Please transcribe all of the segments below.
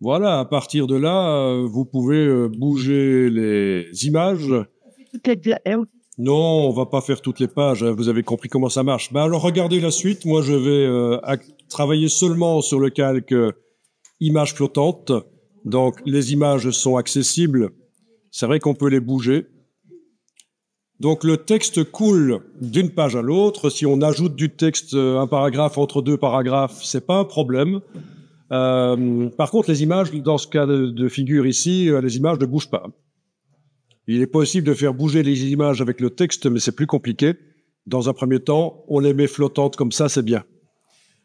Voilà, à partir de là, vous pouvez bouger les images. Non, on va pas faire toutes les pages, hein, vous avez compris comment ça marche. Ben alors regardez la suite, moi je vais travailler seulement sur le calque images flottantes. Donc les images sont accessibles, c'est vrai qu'on peut les bouger. Donc le texte coule d'une page à l'autre. Si on ajoute du texte, un paragraphe entre deux paragraphes, c'est pas un problème. Par contre, les images, dans ce cas de figure ici, les images ne bougent pas. Il est possible de faire bouger les images avec le texte, mais c'est plus compliqué. Dans un premier temps, on les met flottantes comme ça, c'est bien.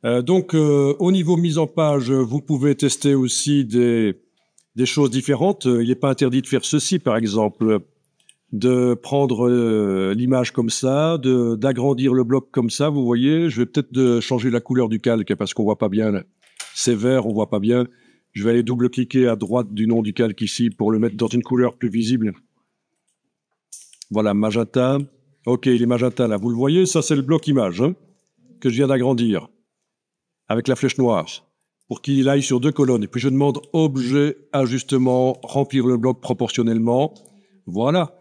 Donc, au niveau mise en page, vous pouvez tester aussi des choses différentes. Il n'est pas interdit de faire ceci, par exemple, de prendre l'image comme ça, d'agrandir le bloc comme ça, vous voyez. Je vais peut-être changer la couleur du calque parce qu'on voit pas bien. Là. C'est vert, on voit pas bien. Je vais aller double-cliquer à droite du nom du calque ici pour le mettre dans une couleur plus visible. Voilà, magenta. Ok, il est magenta là. Vous le voyez, ça c'est le bloc image hein, que je viens d'agrandir avec la flèche noire pour qu'il aille sur deux colonnes. Et puis je demande objet, ajustement, remplir le bloc proportionnellement. Voilà.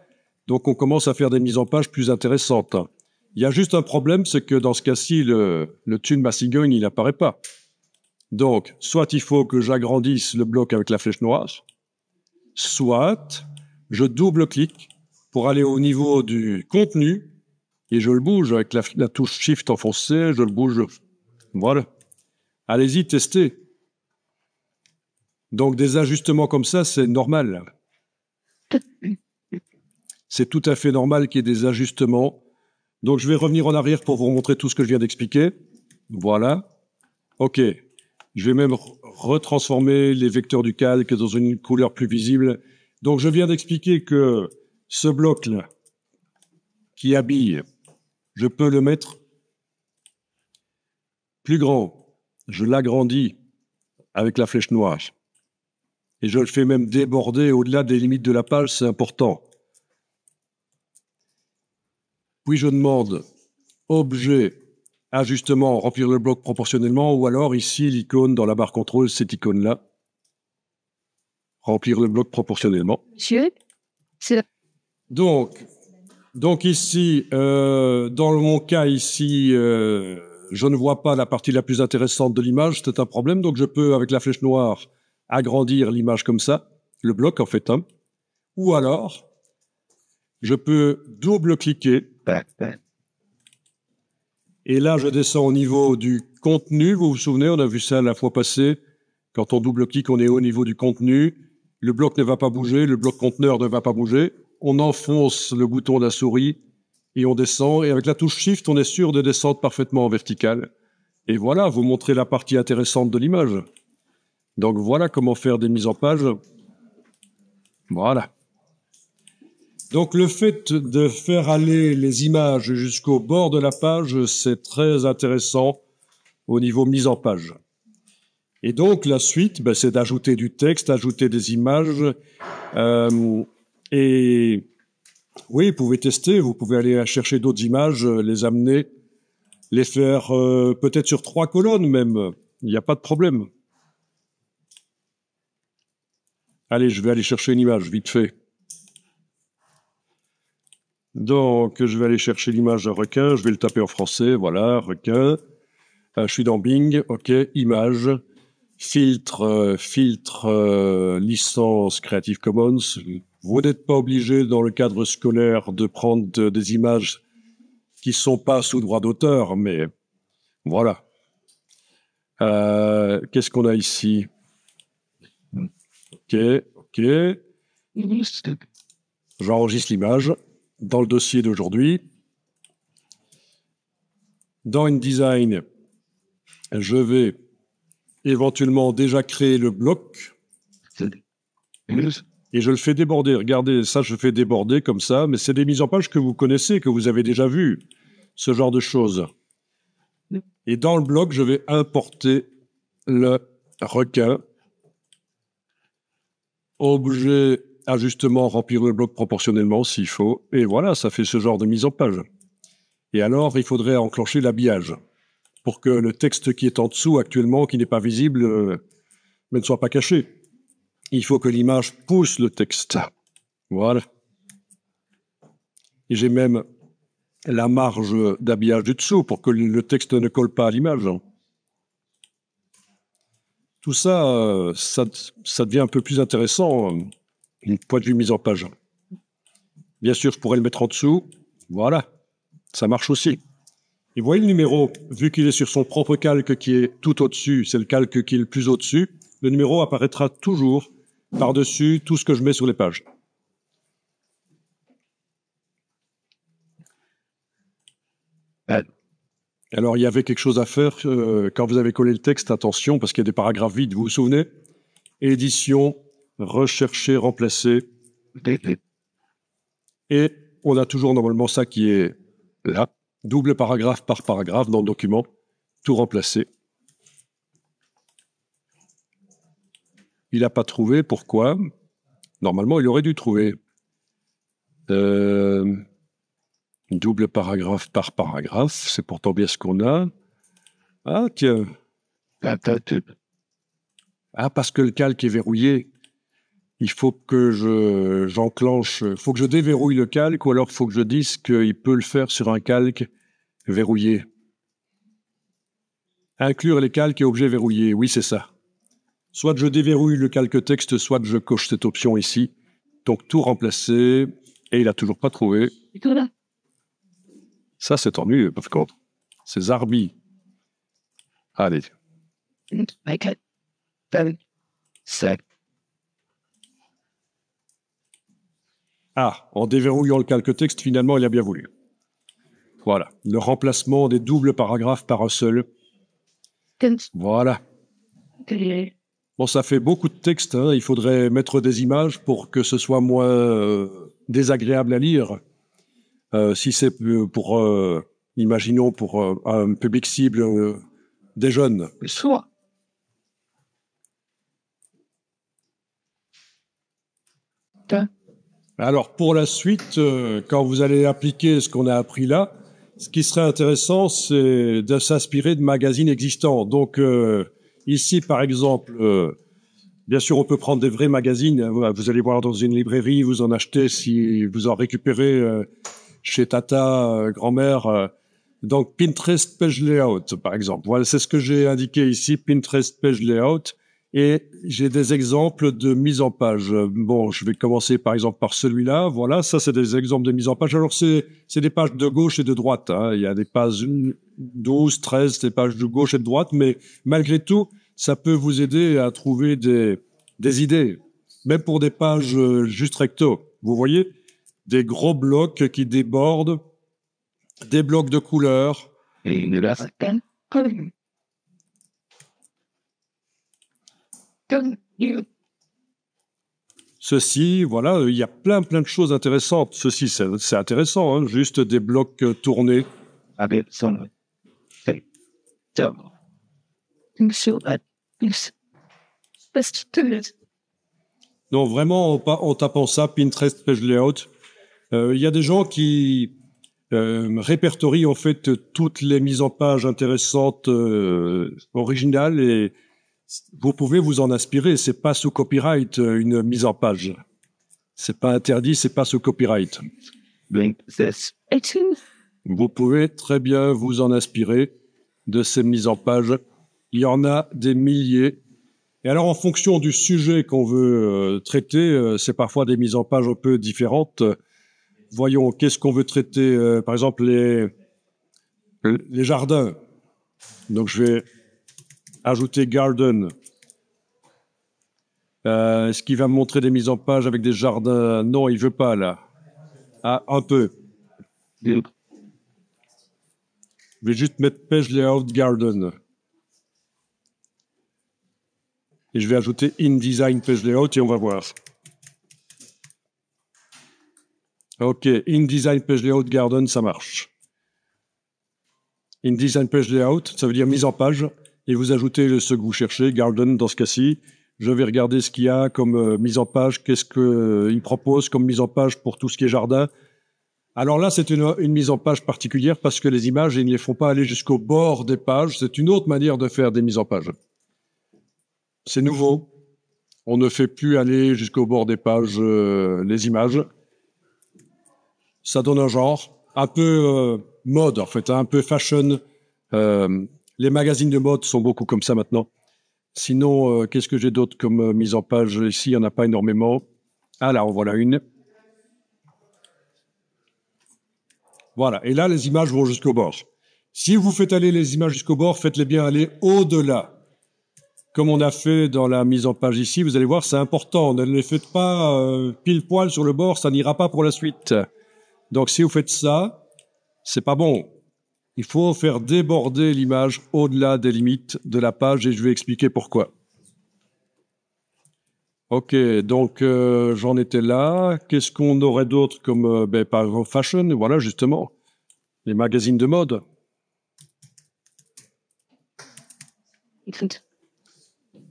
Donc on commence à faire des mises en page plus intéressantes. Il y a juste un problème, c'est que dans ce cas-ci, le tune ma cigogne, il n'apparaît pas. Donc, soit il faut que j'agrandisse le bloc avec la flèche noire, soit je double-clique pour aller au niveau du contenu et je le bouge avec la touche Shift enfoncée, je le bouge. Voilà. Allez-y, testez. Donc, des ajustements comme ça, c'est normal. C'est tout à fait normal qu'il y ait des ajustements. Donc, je vais revenir en arrière pour vous montrer tout ce que je viens d'expliquer. Voilà. OK. Je vais même retransformer les vecteurs du calque dans une couleur plus visible. Donc, je viens d'expliquer que ce bloc-là, qui habille, je peux le mettre plus grand. Je l'agrandis avec la flèche noire. Et je le fais même déborder au-delà des limites de la page, c'est important. Puis je demande objet, ajustement, remplir le bloc proportionnellement, ou alors ici, l'icône dans la barre contrôle, cette icône-là. Remplir le bloc proportionnellement. Monsieur, Donc ici, dans mon cas ici, je ne vois pas la partie la plus intéressante de l'image, c'est un problème, donc je peux, avec la flèche noire, agrandir l'image comme ça, le bloc en fait, hein. Ou alors, je peux double-cliquer, et là je descends au niveau du contenu, vous vous souvenez, on a vu ça la fois passée, quand on double-clique, on est au niveau du contenu, le bloc ne va pas bouger, le bloc conteneur ne va pas bouger, on enfonce le bouton de la souris et on descend. Et avec la touche Shift, on est sûr de descendre parfaitement en vertical. Et voilà, vous montrez la partie intéressante de l'image. Donc voilà comment faire des mises en page. Voilà. Donc le fait de faire aller les images jusqu'au bord de la page, c'est très intéressant au niveau mise en page. Et donc la suite, c'est d'ajouter du texte, ajouter des images. Et oui, vous pouvez tester, vous pouvez aller chercher d'autres images, les amener, les faire peut-être sur 3 colonnes même. Il n'y a pas de problème. Allez, je vais aller chercher une image, vite fait. Donc, je vais aller chercher l'image d'un requin, je vais le taper en français, voilà, requin. Je suis dans Bing, ok, image, filtre, licence Creative Commons. Vous n'êtes pas obligé, dans le cadre scolaire, de prendre des images qui sont pas sous droit d'auteur, mais voilà. Qu'est-ce qu'on a ici? Ok. J'enregistre l'image dans le dossier d'aujourd'hui. Dans InDesign, je vais éventuellement déjà créer le bloc. Et je le fais déborder. Regardez, ça, je fais déborder comme ça. Mais c'est des mises en page que vous connaissez, que vous avez déjà vues. Ce genre de choses. Et dans le bloc, je vais importer le requin. Objet, ajustement, remplir le bloc proportionnellement s'il faut. Et voilà, ça fait ce genre de mise en page. Et alors, il faudrait enclencher l'habillage pour que le texte qui est en dessous actuellement, qui n'est pas visible, mais ne soit pas caché. Il faut que l'image pousse le texte. Voilà. Et j'ai même la marge d'habillage du dessous pour que le texte ne colle pas à l'image. Tout ça, ça devient un peu plus intéressant, une point de vue mise en page. Bien sûr, je pourrais le mettre en dessous. Voilà, ça marche aussi. Et vous voyez le numéro, vu qu'il est sur son propre calque qui est tout au-dessus, c'est le calque qui est le plus au-dessus, le numéro apparaîtra toujours par-dessus tout ce que je mets sur les pages. Alors, il y avait quelque chose à faire quand vous avez collé le texte, attention, parce qu'il y a des paragraphes vides, vous vous souvenez? Édition, rechercher, remplacer. Et on a toujours normalement ça qui est là, double paragraphe par paragraphe dans le document, tout remplacé. Il n'a pas trouvé, pourquoi? Normalement, il aurait dû trouver. Double paragraphe par paragraphe, c'est pourtant bien ce qu'on a. Ah, tiens. Ah, parce que le calque est verrouillé. Il faut que j'enclenche, faut que je déverrouille le calque, ou alors faut que je dise qu'il peut le faire sur un calque verrouillé. Inclure les calques et objets verrouillés, oui, c'est ça. Soit je déverrouille le calque texte, soit je coche cette option ici. Donc tout remplacer, et il a toujours pas trouvé. Ça, c'est ennuyeux, par contre. C'est Zarbi. Allez. Ah, en déverrouillant le calque texte, finalement, il a bien voulu. Voilà. Le remplacement des doubles paragraphes par un seul. Voilà. Bon, ça fait beaucoup de texte. Hein. Il faudrait mettre des images pour que ce soit moins désagréable à lire. Si c'est pour, imaginons, pour un public cible des jeunes. Alors, pour la suite, quand vous allez appliquer ce qu'on a appris là, ce qui serait intéressant, c'est de s'inspirer de magazines existants. Donc, ici, par exemple, bien sûr, on peut prendre des vrais magazines. Vous allez voir dans une librairie, vous en achetez si vous en récupérez chez Tata, grand-mère. Donc, Pinterest Page Layout, par exemple. Voilà, c'est ce que j'ai indiqué ici, Pinterest Page Layout. Et j'ai des exemples de mise en page. Bon, je vais commencer par exemple par celui-là. Voilà, ça c'est des exemples de mise en page. Alors c'est des pages de gauche et de droite. Hein. Il y a des pages 12, 13, des pages de gauche et de droite. Mais malgré tout, ça peut vous aider à trouver des idées. Même pour des pages juste recto. Vous voyez? Des gros blocs qui débordent, des blocs de couleurs. Ceci, voilà, il y a plein de choses intéressantes. Ceci, c'est intéressant, hein, juste des blocs tournés. Donc vraiment, en tapant ça, Pinterest Page Layout, il y a des gens qui répertorient en fait toutes les mises en page intéressantes, originales, et vous pouvez vous en inspirer. C'est pas sous copyright une mise en page. C'est pas interdit, c'est pas sous copyright. Vous pouvez très bien vous en inspirer de ces mises en page. Il y en a des milliers. Et alors, en fonction du sujet qu'on veut traiter, c'est parfois des mises en page un peu différentes. Voyons, qu'est-ce qu'on veut traiter? Par exemple, les jardins. Donc, je vais ajouter garden. Est-ce qu'il va me montrer des mises en page avec des jardins? Non, il veut pas, là. Ah, un peu. Je vais juste mettre Page Layout Garden. Et je vais ajouter InDesign Page Layout et on va voir. OK, InDesign Page Layout Garden, ça marche. InDesign Page Layout, ça veut dire mise en page. Et vous ajoutez ce que vous cherchez, Garden dans ce cas-ci. Je vais regarder ce qu'il y a comme mise en page, qu'est-ce qu'il propose comme mise en page pour tout ce qui est jardin. Alors là, c'est une mise en page particulière parce que les images, ils ne les font pas aller jusqu'au bord des pages. C'est une autre manière de faire des mises en page. c'est nouveau. On ne fait plus aller jusqu'au bord des pages les images. Ça donne un genre, un peu mode en fait, hein, un peu fashion. Les magazines de mode sont beaucoup comme ça maintenant. Sinon, qu'est-ce que j'ai d'autre comme mise en page ici? Il n'y en a pas énormément. Ah là, en voilà une. Voilà, et là, les images vont jusqu'au bord. Si vous faites aller les images jusqu'au bord, faites-les bien aller au-delà. Comme on a fait dans la mise en page ici, vous allez voir, c'est important. Ne les faites pas pile poil sur le bord, ça n'ira pas pour la suite. Donc si vous faites ça, c'est pas bon. Il faut faire déborder l'image au-delà des limites de la page et je vais expliquer pourquoi. Ok, donc j'en étais là. Qu'est-ce qu'on aurait d'autre comme, par exemple, fashion, voilà, justement, les magazines de mode.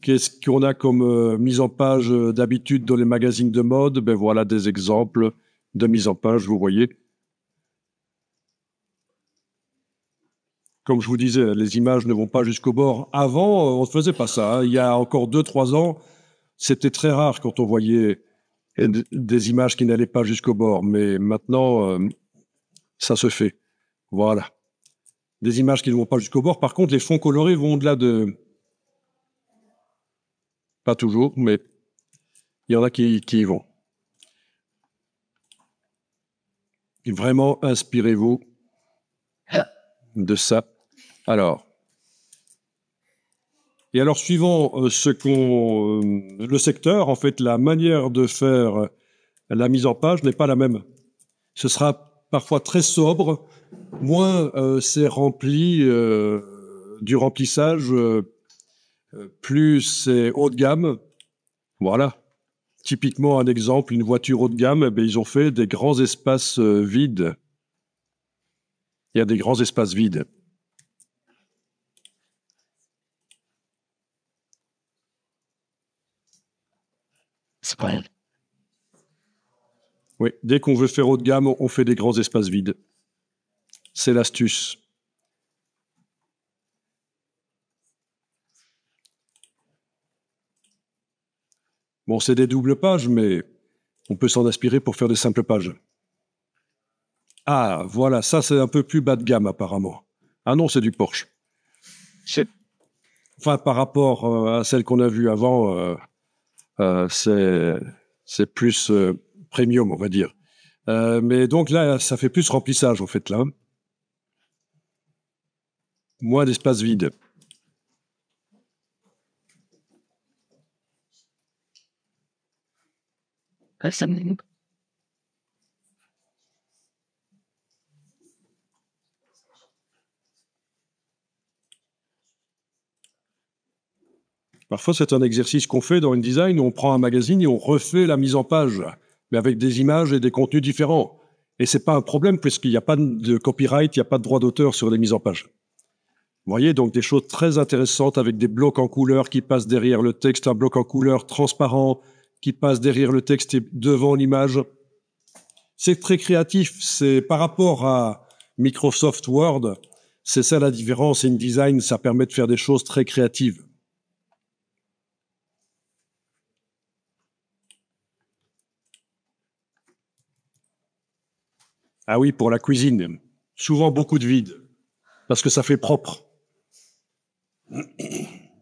Qu'est-ce qu'on a comme mise en page d'habitude dans les magazines de mode? Ben voilà des exemples de mise en page, vous voyez. Comme je vous disais, les images ne vont pas jusqu'au bord. Avant, on ne faisait pas ça, hein. Il y a encore 2-3 ans, c'était très rare quand on voyait des images qui n'allaient pas jusqu'au bord. Mais maintenant, ça se fait. Voilà. Des images qui ne vont pas jusqu'au bord. Par contre, les fonds colorés vont au-delà de... Pas toujours, mais il y en a qui y vont. Et vraiment, inspirez-vous de ça. Alors, et alors suivant le secteur, en fait, la manière de faire la mise en page n'est pas la même. Ce sera parfois très sobre, moins c'est rempli du remplissage, plus c'est haut de gamme. Voilà. Typiquement un exemple, une voiture haut de gamme, eh bien, ils ont fait des grands espaces vides. Il y a des grands espaces vides. C'est pas elle. Oui, dès qu'on veut faire haut de gamme, on fait des grands espaces vides. C'est l'astuce. Bon, c'est des doubles pages, mais on peut s'en inspirer pour faire des simples pages. Ah, voilà, ça c'est un peu plus bas de gamme apparemment. Ah non, c'est du Porsche. Enfin, par rapport à celle qu'on a vue avant, c'est plus premium, on va dire. Mais donc là, ça fait plus remplissage, en fait, là. Moins d'espace vide. Ça me... Parfois, c'est un exercice qu'on fait dans InDesign où on prend un magazine et on refait la mise en page, mais avec des images et des contenus différents. Et c'est pas un problème puisqu'il n'y a pas de copyright, il n'y a pas de droit d'auteur sur les mises en page. Vous voyez, donc des choses très intéressantes avec des blocs en couleur qui passent derrière le texte, un bloc en couleur transparent qui passe derrière le texte et devant l'image. C'est très créatif. C'est par rapport à Microsoft Word, c'est ça la différence. InDesign, ça permet de faire des choses très créatives. Ah oui, pour la cuisine, souvent beaucoup de vide, parce que ça fait propre.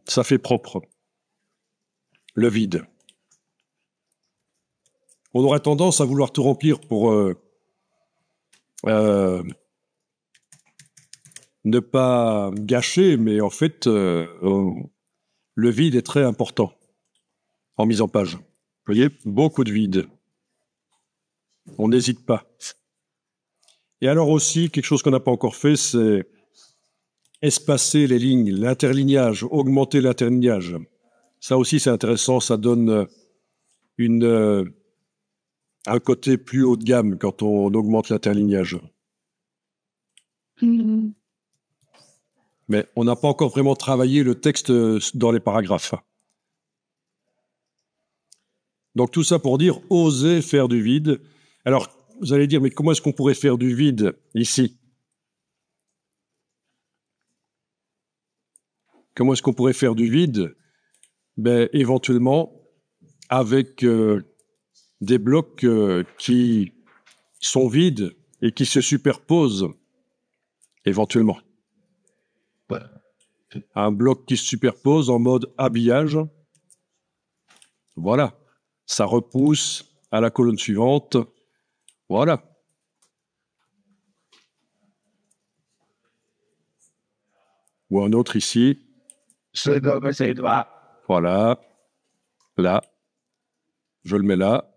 Ça fait propre. Le vide. On aurait tendance à vouloir tout remplir pour ne pas gâcher, mais en fait, le vide est très important en mise en page. Vous voyez, beaucoup de vide. On n'hésite pas. Et alors aussi, quelque chose qu'on n'a pas encore fait, c'est espacer les lignes, l'interlignage, augmenter l'interlignage. Ça aussi, c'est intéressant, ça donne un côté plus haut de gamme quand on augmente l'interlignage. Mais on n'a pas encore vraiment travaillé le texte dans les paragraphes. Donc tout ça pour dire, oser faire du vide. Alors, vous allez dire, mais comment est-ce qu'on pourrait faire du vide ici? Comment est-ce qu'on pourrait faire du vide? Ben, éventuellement, avec des blocs qui sont vides et qui se superposent, éventuellement. Ouais. Un bloc qui se superpose en mode habillage. Voilà. Ça repousse à la colonne suivante. Voilà. Ou un autre ici. C'est droit. Voilà. Là. Je le mets là.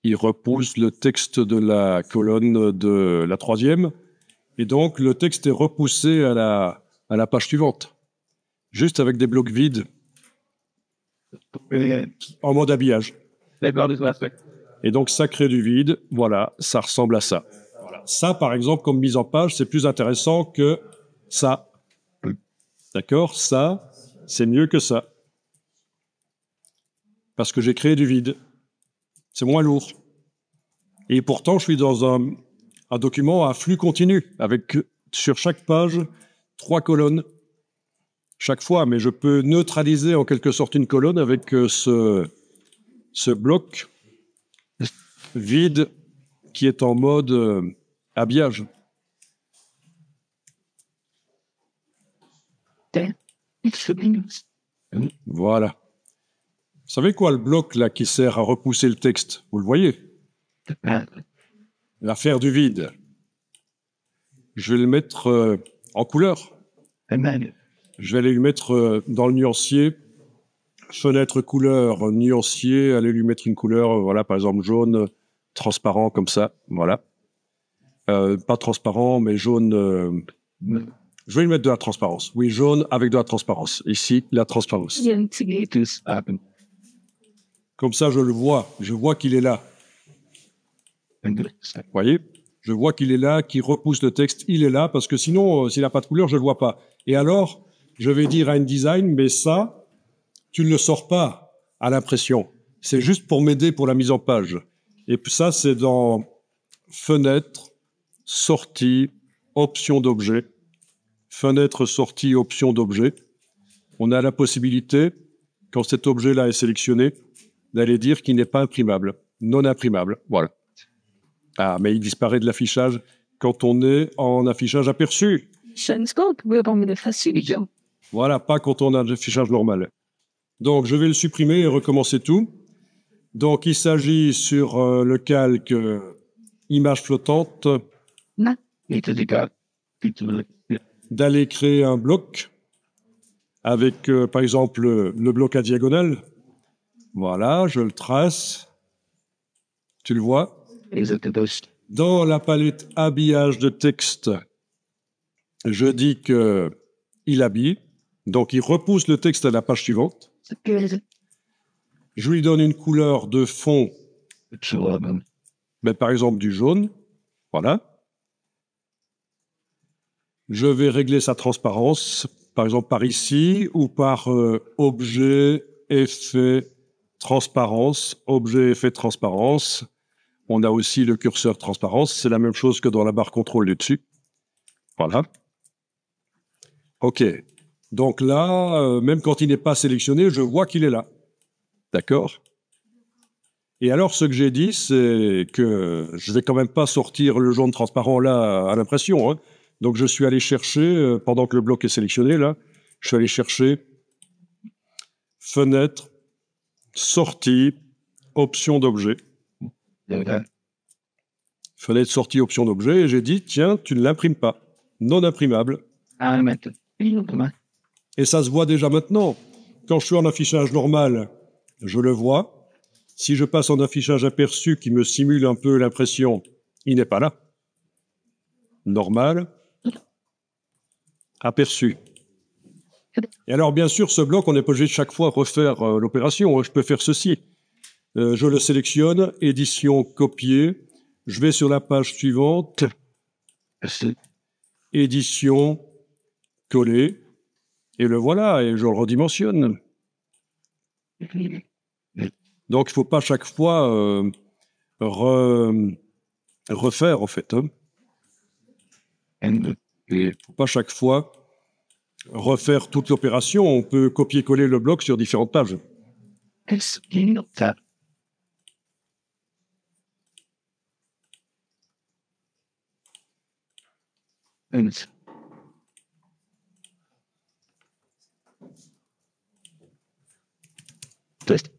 Il repousse le texte de la colonne de la troisième. Et donc, le texte est repoussé à la page suivante. Juste avec des blocs vides en mode habillage. Et donc, ça crée du vide. Voilà, ça ressemble à ça. Voilà. Ça, par exemple, comme mise en page, c'est plus intéressant que ça. D'accord? Ça, c'est mieux que ça. Parce que j'ai créé du vide. C'est moins lourd. Et pourtant, je suis dans un document à flux continu, avec sur chaque page 3 colonnes. Chaque fois, mais je peux neutraliser en quelque sorte une colonne avec ce bloc vide qui est en mode habillage. Voilà. Vous savez quoi, le bloc là qui sert à repousser le texte? Vous le voyez? L'affaire du vide. Je vais le mettre en couleur. Je vais aller lui mettre dans le nuancier, fenêtre couleur, nuancier, aller lui mettre une couleur, voilà, par exemple jaune, transparent comme ça, voilà. Pas transparent, mais jaune. Je vais lui mettre de la transparence. Oui, jaune avec de la transparence. Ici, la transparence. Comme ça, je le vois. Je vois qu'il est là. Vous voyez? Je vois qu'il est là, qu'il repousse le texte. Il est là, parce que sinon, s'il n'a pas de couleur, je ne le vois pas. Et alors, je vais dire à InDesign, mais ça, tu ne le sors pas à l'impression. C'est juste pour m'aider pour la mise en page. Et puis ça, c'est dans Fenêtre, Sortie, Options d'objet. Fenêtre, Sortie, Options d'objet. On a la possibilité, quand cet objet-là est sélectionné, d'aller dire qu'il n'est pas imprimable, non imprimable. Voilà. Ah, mais il disparaît de l'affichage quand on est en affichage aperçu. Voilà, pas quand on a un affichage normal. Donc, je vais le supprimer et recommencer tout. Donc, il s'agit sur le calque image flottante d'aller créer un bloc avec, par exemple, le bloc à diagonale. Voilà, je le trace. Tu le vois? Dans la palette habillage de texte, je dis que il habille. Donc, il repousse le texte à la page suivante. Je lui donne une couleur de fond, par exemple du jaune. Voilà. Je vais régler sa transparence, par exemple par ici, ou par objet, effet, transparence, objet, effet, transparence. On a aussi le curseur transparence. C'est la même chose que dans la barre contrôle du dessus. Voilà. OK. Donc là, même quand il n'est pas sélectionné, je vois qu'il est là. D'accord? Et alors, ce que j'ai dit, c'est que je vais quand même pas sortir le jaune transparent là à l'impression. Hein. Donc, je suis allé chercher, pendant que le bloc est sélectionné, là, je suis allé chercher Fenêtre, Sortie, Options d'objet. Fenêtre, Sortie, Options d'objet. Et j'ai dit, tiens, tu ne l'imprimes pas. Non imprimable. Et ça se voit déjà maintenant. Quand je suis en affichage normal, je le vois. Si je passe en affichage aperçu qui me simule un peu l'impression, il n'est pas là. Normal. Aperçu. Et alors, bien sûr, ce bloc, on n'est pas obligé de chaque fois refaire l'opération. Je peux faire ceci. Je le sélectionne, édition, copier. Je vais sur la page suivante. Édition, coller. Et le voilà, et je le redimensionne. Donc, il ne faut pas chaque fois refaire, en fait. Hein. Il ne faut pas chaque fois refaire toute l'opération. On peut copier-coller le bloc sur différentes pages. Esquinta. То есть